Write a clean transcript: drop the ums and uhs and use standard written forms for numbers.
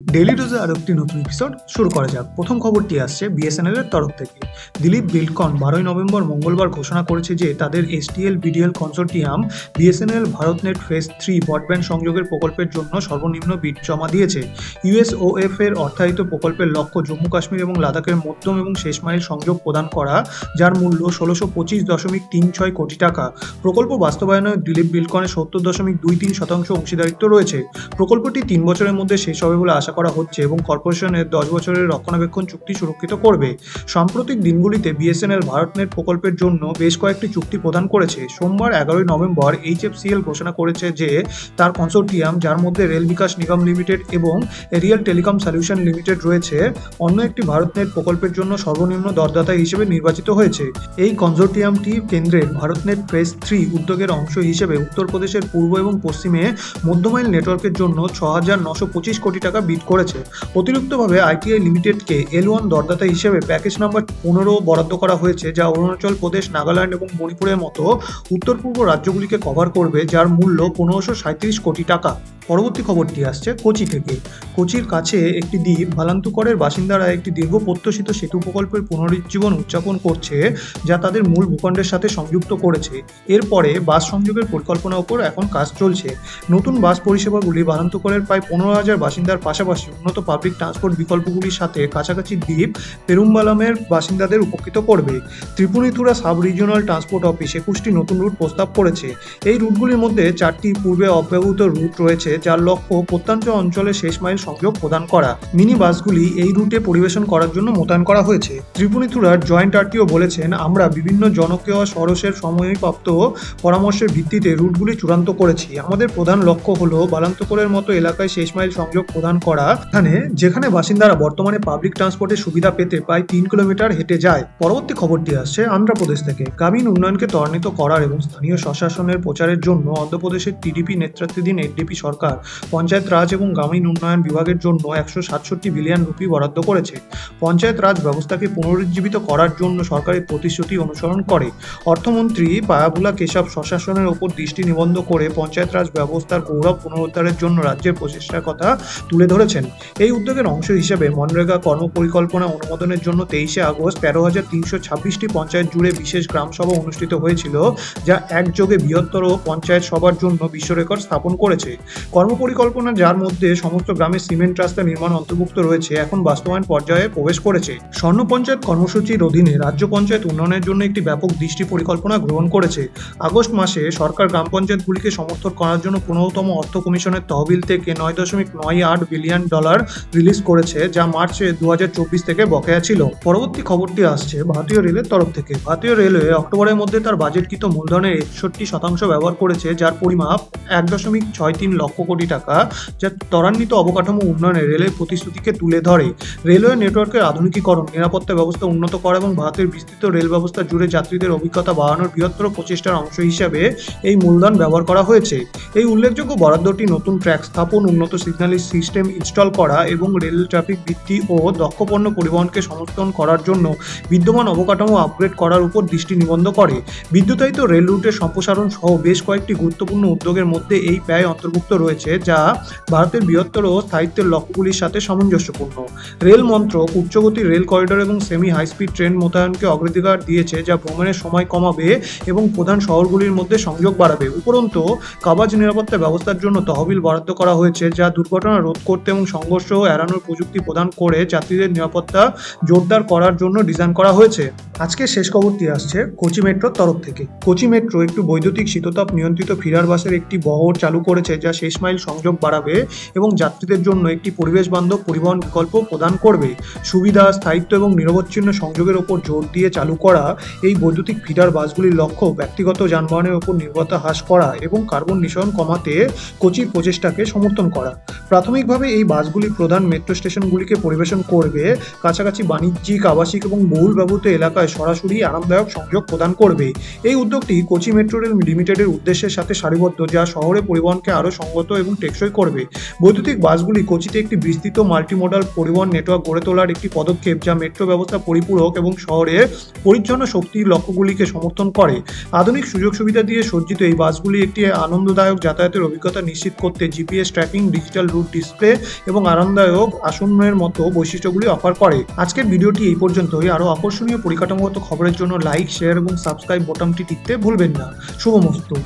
Daily ডোজে আরও একটি নতুন এপিসোড শুরু করা যাক। প্রথম খবরটি আসছে বিএসএনএল এর তরফ থেকে। দিলীপ বিল্ডকন 12 নভেম্বর মঙ্গলবার ঘোষণা করেছে যে তাদের STL BDL consortium BSNL BharatNet phase 3 broadband সংযোগের প্রকল্পের জন্য সর্বনিম্ন বিড জমা দিয়েছে। ইউএসওএফ এর অর্থায়িত প্রকল্পের লক্ষ্য জম্মু কাশ্মীর এবং লাদাখের মধ্যম এবং শেষ মাইল সংযোগ প্রদান করা, যার মূল্য 1625.36 কোটি টাকা। প্রকল্প বাস্তবায়নে দিলীপ বিল্ডকনের 70.23% অংশীদারিত্ব রয়েছে। প্রকল্পটি 3 বছরের মধ্যে শেষ হবে বলে আশা করা হচ্ছে এবং কর্পোরেশনের 10 বছরের রক্ষণাবেক্ষণ চুক্তি সুরক্ষিত করবে। সাম্প্রতিক দিনগুলিতে বিএসএনএল ভারতনেট প্রকল্পের জন্য বেশ কয়েকটি চুক্তি প্রদান করেছে। সোমবার 11 নভেম্বর এইচএফসিএল ঘোষণা করেছে যে তার কনসোর্টিয়াম, যার মধ্যে রেল বিকাশ নিগম লিমিটেড এবং এরিয়াল টেলিকম সলিউশন লিমিটেড রয়েছে, অন্য একটি ভারতনেট প্রকল্পের জন্য সর্বনিম্ন দরদাতা হিসেবে নির্বাচিত হয়েছে। এই কনসোর্টিয়ামটি কেন্দ্রের ভারতনেট ফেজ 3 উদ্যোগের অংশ হিসেবে উত্তরপ্রদেশের পূর্ব এবং পশ্চিমে মধ্যমাইল নেটওয়ার্কের জন্য 6,925 কোটি টাকা বিড করেছে। অতিরিক্তভাবে আইটিআই লিমিটেডকে L1 দরদাতা হিসেবে প্যাকেজ নাম্বার 15 বরাদ্দ করা হয়েছে, যা অরুণাচল প্রদেশ, নাগাল্যান্ড এবং মণিপুরের মতো উত্তর পূর্ব রাজ্যগুলিকে কভার করবে, যার মূল্য 1537 কোটি টাকা। পরবর্তী খবরটি আসছে কোচি থেকে। কোচির কাছে একটি দ্বীপ ভালান্তুকরের বাসিন্দারা একটি দীর্ঘ প্রত্যাশিত সেতু প্রকল্পের পুনরুজ্জীবন উদযাপন করছে, যা তাদের মূল ভূখণ্ডের সাথে সংযুক্ত করেছে। এরপরে বাস সংযোগের পরিকল্পনার উপর এখন কাজ চলছে। নতুন বাস পরিষেবাগুলি ভালান্তুকরের প্রায় 15,000 বাসিন্দার পাশাপাশি উন্নত পাবলিক ট্রান্সপোর্ট বিকল্পগুলির সাথে কাছাকাছি দ্বীপ পেরুম্বালামের বাসিন্দাদের উপকৃত করবে। Tripunithura sub regional transport office 21টি নতুন রুট প্রস্তাব করেছে। এই রুটগুলির মধ্যে 4টি পূর্বে অব্যবহৃত রুট রয়েছে, যার লক্ষ্য প্রত্যন্ত অঞ্চলে শেষ মাইল সংযোগ প্রদান করা। মিনি বাসগুলি এই রুটে পরিবেশন করার জন্য মোতায়েন করা হয়েছে। ত্রিপুনিথুরার জয়েন্ট আরটিও বলেছেন, আমরা বিভিন্ন জনপ্রিয় সরসের সময়প্রাপ্ত পরামর্শের ভিত্তিতে রুটগুলি চূড়ান্ত করেছি। আমাদের প্রধান লক্ষ্য হল ভালান্তুকরের মতো এলাকায় শেষ মাইল সংযোগ প্রদান করা, যেখানে বাসিন্দারা বর্তমানে পাবলিক ট্রান্সপোর্টের সুবিধা পেতে প্রায় 3 কিলোমিটার হেঁটে যায়। পরবর্তী খবরটি আসছে অন্ধ্রপ্রদেশ থেকে। গ্রামীণ উন্নয়নকে ত্বরান্বিত করার এবং স্থানীয় স্বশাসনের প্রচারের জন্য অন্ধ্রপ্রদেশের টিডিপি নেতৃত্বাধীন এনডিপি সরকার পঞ্চায়েত রাজ এবং গ্রামীণ উন্নয়ন বিভাগের জন্য 167 বিলিয়ন রুপি বরাদ্দ করেছে। পঞ্চায়েত রাজ ব্যবস্থাকে পুনরুজ্জীবিত করার জন্য সরকারের প্রতিশ্রুতি অনুসরণ করে। অর্থমন্ত্রী পায়াবুলা কেশব স্বশাসনের ওপর দৃষ্টি নিবদ্ধ করে পঞ্চায়েত রাজ ব্যবস্থার গৌরব পুনরুদ্ধারের জন্য রাজ্যের প্রচেষ্টার কথা তুলে ধরেছেন। এই উদ্যোগের অংশ হিসেবে মনরেগা কর্মপরিকল্পনা অনুমোদনের জন্য 23 আগস্ট 13,326টি পঞ্চায়েত জুড়ে বিশেষ গ্রামসভা অনুষ্ঠিত হয়েছিল, যা একযোগে বৃহত্তর পঞ্চায়েত সভার জন্য বিশ্ব রেকর্ড স্থাপন করেছে। কর্মপরিকল্পনা, যার মধ্যে সমস্ত গ্রামে সিমেন্ট রাস্তা নির্মাণ অন্তর্ভুক্ত রয়েছে, এখন বাস্তবায়ন পর্যায়ে প্রবেশ করেছে। স্বর্ণ পঞ্চায়েত কর্মসূচির অধীনে রাজ্য পঞ্চায়েত উন্নয়নের জন্য একটি ব্যাপক দৃষ্টি পরিকল্পনা গ্রহণ করেছে। আগস্ট মাসে সরকার গ্রাম পঞ্চায়েতগুলিকে সমর্থন করার জন্য 15তম অর্থ কমিশনের তহবিল থেকে $9.98 বিলিয়ন রিলিজ করেছে, যা মার্চ 2024 থেকে বকেয়া ছিল। পরবর্তী খবরটি আসছে ভারতীয় রেলের তরফ থেকে। ভারতীয় রেলওয়ে অক্টোবরের মধ্যে তার বাজেটকৃত মূলধনের 61% ব্যবহার করেছে, যার পরিমাপ 1.63 লক্ষ কোটি টাকা, যা ত্বরান্বিত অবকাঠামো উন্নয়নে রেলের প্রতিশ্রুতিকে তুলে ধরে। রেলওয়ে নেটওয়ার্কের আধুনিকীকরণ, নিরাপত্তা ব্যবস্থা উন্নত করা এবং ভারতের বিস্তৃত রেল ব্যবস্থা জুড়ে যাত্রীদের অভিজ্ঞতা বাড়ানোর বৃহত্তর প্রচেষ্টার অংশ হিসাবে এই মূলধন ব্যবহার করা হয়েছে। এই উল্লেখযোগ্য বরাদ্দটি নতুন ট্র্যাক স্থাপন, উন্নত সিগন্যালিং সিস্টেম ইনস্টল করা এবং রেল ট্রাফিক বৃদ্ধি ও দক্ষ পণ্য পরিবহনকে সমর্থন করার জন্য বিদ্যমান অবকাঠামো আপগ্রেড করার উপর দৃষ্টি নিবদ্ধ করে। বিদ্যুতায়িত রেল রুটের সম্প্রসারণ সহ বেশ কয়েকটি গুরুত্বপূর্ণ উদ্যোগের মধ্যে এই ব্যয় অন্তর্ভুক্ত রয়েছে, যা ভারতের বৃহত্তর ও স্থায়িত্বের লক্ষ্যগুলির সাথে সামঞ্জস্যপূর্ণ। রেল মন্ত্রক উচ্চগতির রেল করিডোর এবং সেমি হাই স্পিড ট্রেন মোতায়েনকে অগ্রাধিকার দিয়েছে, যা ভ্রমণের সময় কমাবে এবং প্রধান শহরগুলির মধ্যে সংযোগ বাড়াবে। উপরন্তু কাবাজ নিরাপত্তা ব্যবস্থার জন্য তহবিল বরাদ্দ করা হয়েছে, যা দুর্ঘটনা রোধ করতে এবং সংঘর্ষ এড়ানোর প্রযুক্তি প্রদান করে যাত্রীদের নিরাপত্তা জোরদার করার জন্য ডিজাইন করা হয়েছে। আজকে শেষ খবরটি আসছে কোচি মেট্রোর তরফ থেকে। কোচি মেট্রো একটি বৈদ্যুতিক শীততাপ নিয়ন্ত্রিত ফিরার বাসের একটি বহর চালু করেছে, যা শেষ মাইল সংযোগ বাড়াবে এবং যাত্রীদের জন্য একটি পরিবেশ বান্ধব পরিবহন বিকল্প প্রদান করবে। সুবিধা, স্থায়িত্ব এবং নিরবচ্ছিন্ন সংযোগের উপর জোর দিয়ে চালু করা এই বৈদ্যুতিক ফিডার বাসগুলির লক্ষ্য ব্যক্তিগত যানবাহনের উপর নির্ভরতা হ্রাস করা এবং কার্বন নিঃসরণ কমাতে কোচির প্রচেষ্টাকে সমর্থন করা। প্রাথমিকভাবে এই বাসগুলি প্রধান মেট্রো স্টেশনগুলিকে পরিবেশন করবে, কাছাকাছি বাণিজ্যিক, আবাসিক এবং বহুল ব্যবহৃত এলাকায় সরাসরি আরামদায়ক সংযোগ প্রদান করবে। এই উদ্যোগটি কোচি মেট্রো রেল লিমিটেডের উদ্দেশ্যের সাথে সারিবদ্ধ, যা শহরে পরিবহনকে আরও সঙ্গত এবং টেকসই করবে। বৈদ্যুতিক বাসগুলি কোচিতে একটি বিস্তৃত মাল্টিমোডাল পরিবহন নেটওয়ার্ক গড়ে তোলার একটি পদক্ষেপ, যা মেট্রো ব্যবস্থা পরিপূরক এবং শহরের পরিচ্ছন্ন শক্তির লক্ষ্যগুলিকে সমর্থন করে। আধুনিক সুযোগ সুবিধা দিয়ে সজ্জিত এই বাসগুলি একটি আনন্দদায়ক যাতায়াতের অভিজ্ঞতা নিশ্চিত করতে GPS tracking, digital route display এবং আরামদায়ক আসনের মতো বৈশিষ্ট্যগুলি অফার করে। আজকের ভিডিওটি এই পর্যন্তই। আরও আকর্ষণীয় পরিকাঠামোগত খবরের জন্য লাইক, শেয়ার এবং সাবস্ক্রাইব বোতামটি টিপতে ভুলবেন না। শুভমস্তু।